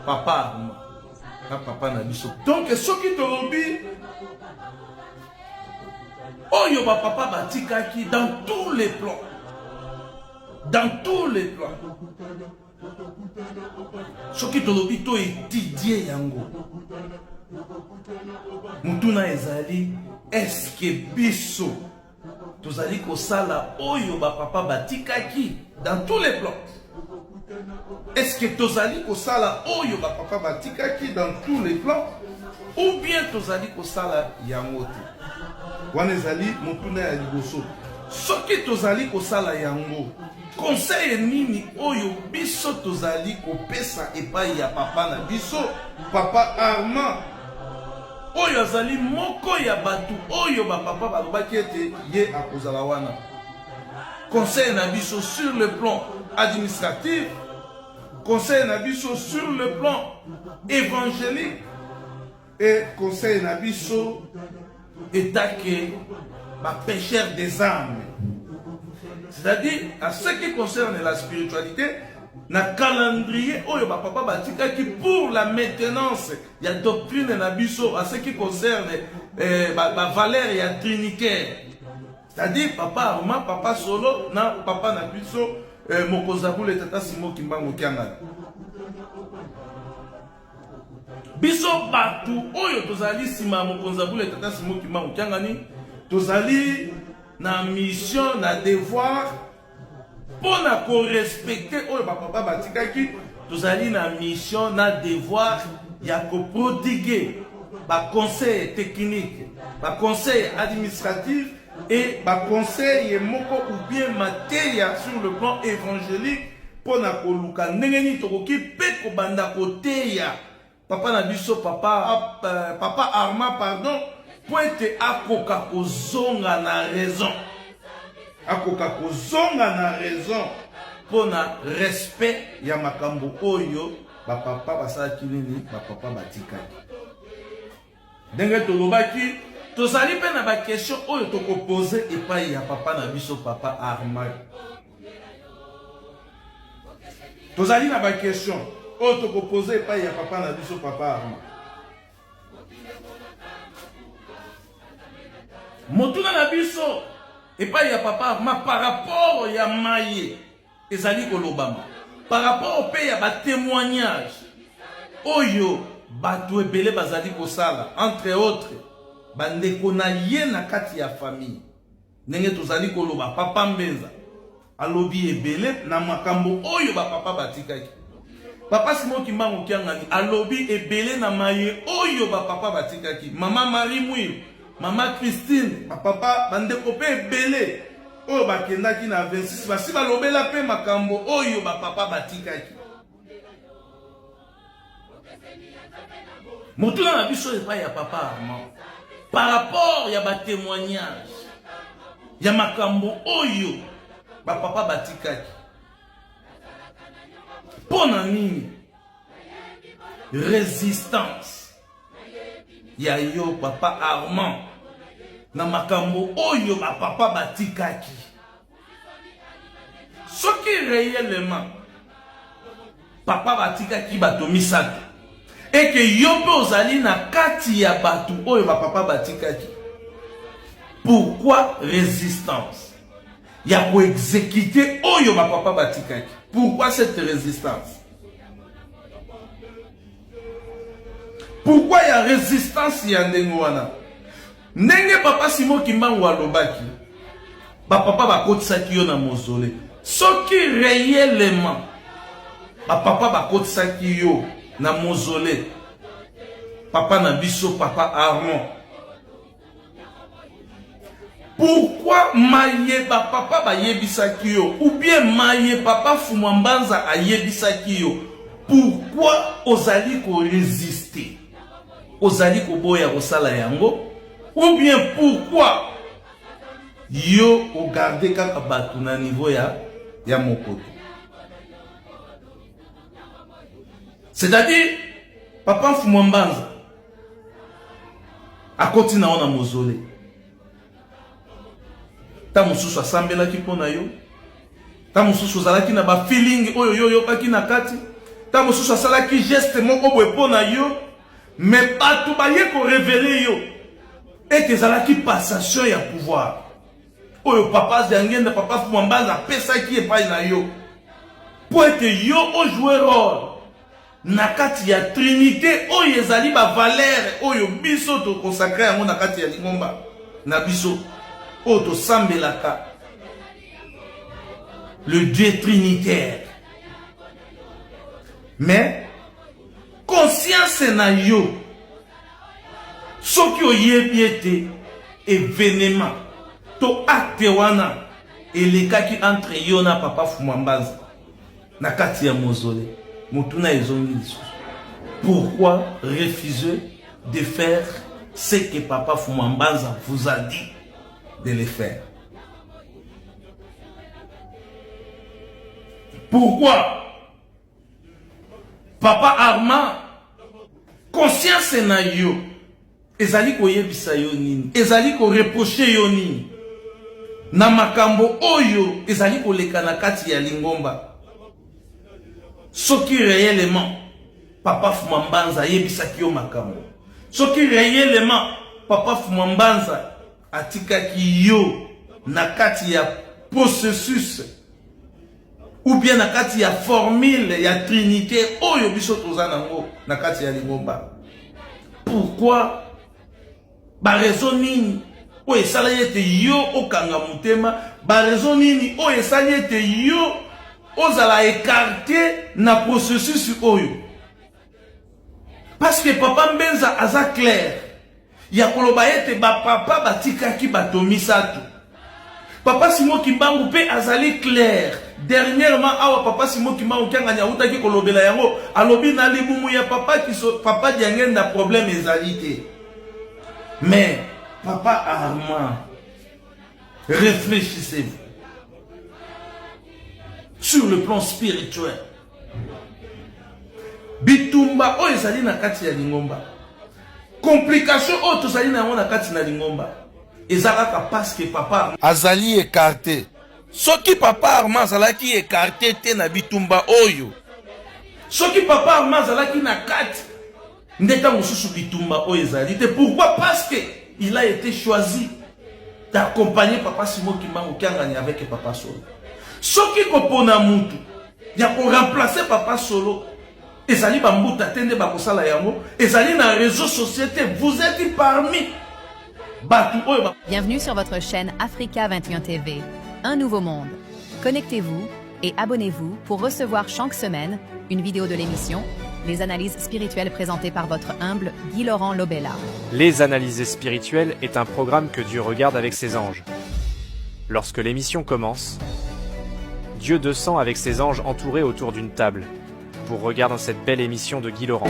papa na papa na biso. Donc ce qui te lobby oyo ba papa batikaki dans tous les plans. Dans tous les plans. Ce qui te lobby to étudier yango. Mutuna ezali est-ce que biso tozali kosala oyo ba papa batikaki dans tous les plans. Est-ce que tozali kosala oyo ba papa batikaki dans tous les plans ou bien tozali kosala yango te. Wana ezali mutuna ya liboso. Soki tozali kosala yango, conseil nini oyo biso tozali kopesa epai ya papa na biso, papa Armand oyo azali moko ya batu oyo ba papa balobaki ete ye akozala wana. Conseil na biso sur le plan administratif, conseil na biso sur le plan évangélique et conseil na biso état que ba pécheur des âmes. C'est-à-dire à ce qui concerne la spiritualité, na calendrier oyo ba papa batika qui pour la maintenance ya doctrine na biso à ce qui concerne ba valeur ya trinitaire. C'est-à-dire papa Armand, papa solo na papa na biso Mokozabule tata Simo Kimbango Kiangana. Biso batu oyo tozali sima Mokozabule tata Simo Kimbango Kiangani, tozali na mission na devoir pour na respecter oyo ba papa batikaki, tozali na mission na devoir ya ko prodiguer ba conseil technique, ba conseil administratif et ba conseil moko ou bien matière sur le plan évangélique pour na koluka ndengeni tokoki pe ko banda koteya papa na biso papa Armand pardon pointe akoka kozonga na raison. Akoka kozonga na raison pour na respect ya makambo oyo ba papa basalaki nini ba papa batikaki. Ndenge tolobaki tozali pe na ba question oyo tokoposer epai ya papa na biso papa Armand. Tozali na ba question oyo tokoposer epai ya papa na biso papa Armand. Motuna na biso epai ya papa Armand par rapport ya maye ezali kolobama. Par rapport au pays ya ba témoignage oyo batu ebele bazali kosala entre autres bandeko na ye na kati ya famille. Ndenge tozali koloba papa Mbenza alobi ebele na makambo oyo ba papa batikaki. Papa Simon Kimbango Kiangani alobi ebele na maye oyo ba papa batikaki. Mama Marie Mouille, Mama Christine, papa bandeko pe ebele oyo bakendaki na 26 basi balobela pe makambo oyo ba papa batikaki. Motuna na biso epai ya papa Armand par rapport ya ba témoignage ya makambo oyo ba papa batikaki. Pona nini résistance ya yo papa Armand na makambo oyo ba papa batikaki. Soki réellement papa batikaki bato misato et que yo pe ozali na kati ya batu oyo ba papa batikaki, pourquoi résistance ya ko exécuter oyo ba papa batikaki? Pourquoi cette résistance? Pourquoi ya résistance ya ndenge wana? Ndenge papa Simon Kimbango alobaki ba papa bakotisaki yo na mozole. Soki réellement ba papa bakotisaki yo na mozole, papa na biso papa Armand, pourquoi maye ba papa ba yebisaki yo ou bien maye papa Fumambanza a yebisaki yo? Pourquoi ozali ko résister? Ozali ko boya kosala yango? Ou bien pourquoi yo o garder kaka batu na niveau ya mokoto? C'est-à-dire papa Fumambanza a continué na mozole. Ta mususu asambelaki pona yo, ta mususu ozalaki na ba feeling oyo yo yokaki na kati, tant mosusu asalaki geste moko boye mpo na yo mais bato baye korevele yo ete ezalaki passation ya pouvoir oyo papa Zangenda papa Fumambanza apesaki epai na yo mpo ete yo ojoue rôle na kati ya trinité oyo ezali bavalere oyo biso tokonsakre yango na kati ya lingomba na biso oyo tosambelaka le Dieu trinitaire. Mais conscience na yo soki oyebi ete événement to acte wana elekaki entre yo na papa Fumambanza na kati ya mozole motuna ezongi lisusu. Pourquoi refuser de faire ce que papa Fumambanza vous a dit de le faire? Pourquoi papa Armand conscience na yo ezali koyebisa yo nini, ezali ko reprocher yo nini na makambo oyo ezali koleka na kati ya lingomba? Soki réellement papa Fumambanza yebisaki yo makambo, soki réellement papa Fumambanza atikaki yo na kati ya processus ou bien na kati ya formule ya trinité oyo biso toza nango na kati ya lingomba, pourquoi ba raison nini oyo esali ete yo okanga motema, ba raison nini oyo esali ete yo ozala écarté na processus oyo? Parce que papa Mbenza aza clair ya koloba ete ba papa batikaki bato misato. Papa Simon Kimbangu pe azali clair dernièrement awa papa Simon Kimbangu kyanga nyauta ki kolobela yango alobi na libumu ya papa kiso papa Zangenda problème ezali te. Mais papa Armand, réfléchissez-vous sur le plan spirituel. Bitumba o ezali na kati ya lingomba, complication o tozali na yango na kati na lingomba ezalaka parce que papa azali écarté. Soki papa Armand azalaki écarté te na bitumba oyo, soki papa Armand azalaki na kati ndeta mosusu bitumba oyo ezali te. Pourquoi? Parce que il a été choisi d'accompagner papa Simon Kimbangu Kiangani avec papa Solo. Soki kopona mutu ya ko remplacer papa Solo ezali bambuta tende bakosala yango, ezali na réseaux société, vous êtes parmi batu oyo. Bienvenue sur votre chaîne Africa 21 TV, un nouveau monde. Connectez-vous et abonnez-vous pour recevoir chaque semaine une vidéo de l'émission Les analyses spirituelles présentées par votre humble Guy Laurent Lobella. Les analyses spirituelles est un programme que Dieu regarde avec ses anges. Lorsque l'émission commence, Dieu descend avec ses anges entourés autour d'une table pour regarder cette belle émission de Guy Laurent.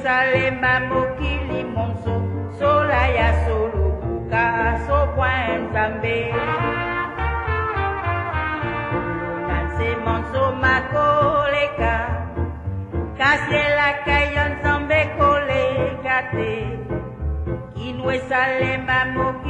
Salema mokili monso sola ya solo buka so point zambe nanse monso makoleka kasela kayon zambe koleka te inwe salema mokili